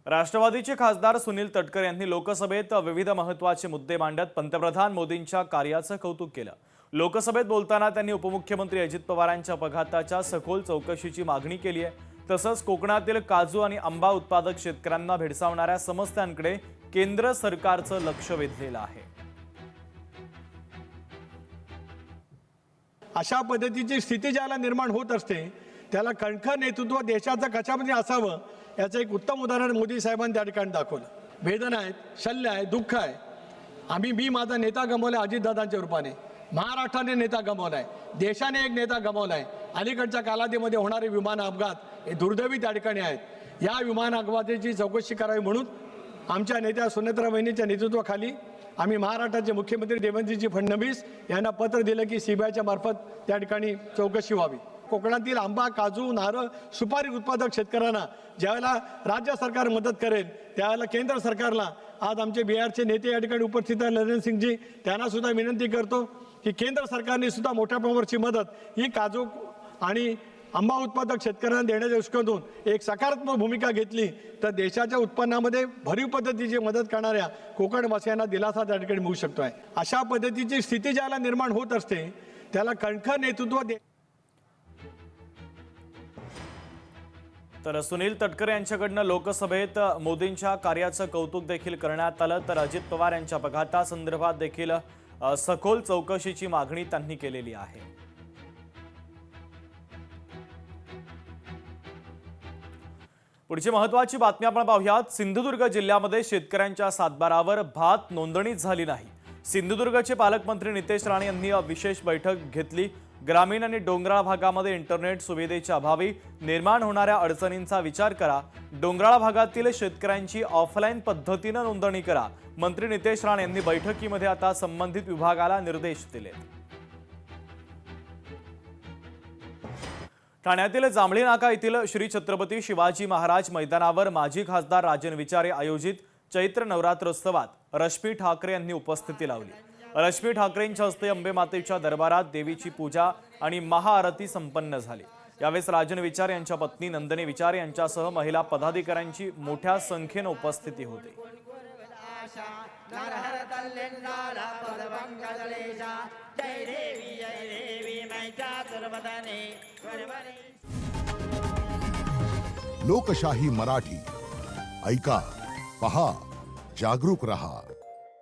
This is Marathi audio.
राष्ट्रवादीचे खासदार सुनील तटकरे यांनी लोकसभेत विविध महत्त्वाचे मुद्दे मांडत पंतप्रधान मोदींच्या कार्याचं कौतुक केलं। लोकसभेत बोलताना त्यांनी उपमुख्यमंत्री अजित पवारांच्या अपघाताच्या सखोल चौकशीची मागणी केली आहे। तसंच कोकणातील काजू आणि आंबा उत्पादक शेतकऱ्यांना भेडसावणाऱ्या समस्यांकडे केंद्र सरकारचं लक्ष वेधलेलं आहे। अशा पद्धतीची स्थिती ज्याला निर्माण होत असते त्याला कणखर नेतृत्व देशाचं कशामध्ये असावं याचं एक उत्तम उदाहरण मोदी साहेबांनी त्या ठिकाणी दाखवलं। वेदना आहेत, शल्य आहे, दुःख आहे। मी माझा नेता गमावला अजितदादांच्या रूपाने, महाराष्ट्राने नेता गमावलाय, देशाने एक नेता गमावलाय। अलीकडच्या कालावधीमध्ये होणारे विमान अपघात हे दुर्दैवी त्या ठिकाणी आहेत। या विमान अपघाताची चौकशी करावी म्हणून आमच्या नेत्या सुनेत्रा वहिनीच्या नेतृत्वाखाली आम्ही महाराष्ट्राचे मुख्यमंत्री देवेंद्रजी फडणवीस यांना पत्र दिलं की सीबीआयच्या मार्फत त्या ठिकाणी चौकशी व्हावी। कोकणातील आंबा, काजू, नारळ, सुपारी उत्पादक शेतकऱ्यांना ज्यावेळेला राज्य सरकार मदत करेल त्यावेळेला केंद्र सरकारला आज आमचे बिहारचे नेते या ठिकाणी उपस्थित आहेत, नरेंद्र सिंगजी, त्यांना सुद्धा विनंती करतो की केंद्र सरकारने सुद्धा मोठ्या प्रमाणावरची मदत ही काजू आणि आंबा उत्पादक शेतकऱ्यांना देण्याच्या दृष्टीकोनातून एक सकारात्मक भूमिका घेतली तर देशाच्या उत्पन्नामध्ये भरीव पद्धतीची मदत करणाऱ्या कोकणवासियांना दिलासा त्या ठिकाणी मिळू शकतो आहे। अशा पद्धतीची स्थिती ज्याला निर्माण होत असते त्याला कणखर नेतृत्व तर सुनील तटकरे यांच्याकडनं लोकसभेत मोदींच्या कार्याचं कौतुक देखील करण्यात आलं। तर अजित पवार यांच्या अपघातासंदर्भात देखील सखोल चौकशीची मागणी त्यांनी केलेली आहे। पुढची महत्त्वाची बातमी आपण पाहूयात। सिंधुदुर्ग जिल्ह्यामध्ये शेतकऱ्यांच्या सातबारावर भात नोंदणी झाली नाही। सिंधुदुर्गचे पालकमंत्री नितेश राणे यांनी विशेष बैठक घेतली। ग्रामीण आणि डोंगराळ भागामध्ये इंटरनेट सुविधेच्या अभावी निर्माण होणाऱ्या अडचणींचा विचार करा। डोंगराळ भागातील शेतकऱ्यांची ऑफलाईन पद्धतीने नोंदणी करा। मंत्री नितेश राणे यांनी बैठकीमध्ये आता संबंधित विभागाला निर्देश दिले। ठाण्यातील जांभळी नाका येथील श्री छत्रपती शिवाजी महाराज मैदानावर माजी खासदार राजन विचारे आयोजित चैत्र नवरात्रोत्सवात रश्मी ठाकरे यांनी उपस्थिती लावली। रश्मी ठाकरेंच्या हस्ते अंबे मातेच्या दरबारात देवीची पूजा आणि महाआरती संपन्न झाली। यावेळी राजन विचारे यांच्या पत्नी नंदिनी विचारे यांच्यासह महिला पदाधिकाऱ्यांची मोठ्या संख्येने उपस्थिती होती। लोकशाही मराठी ऐका, पहा, जागरूक रहा।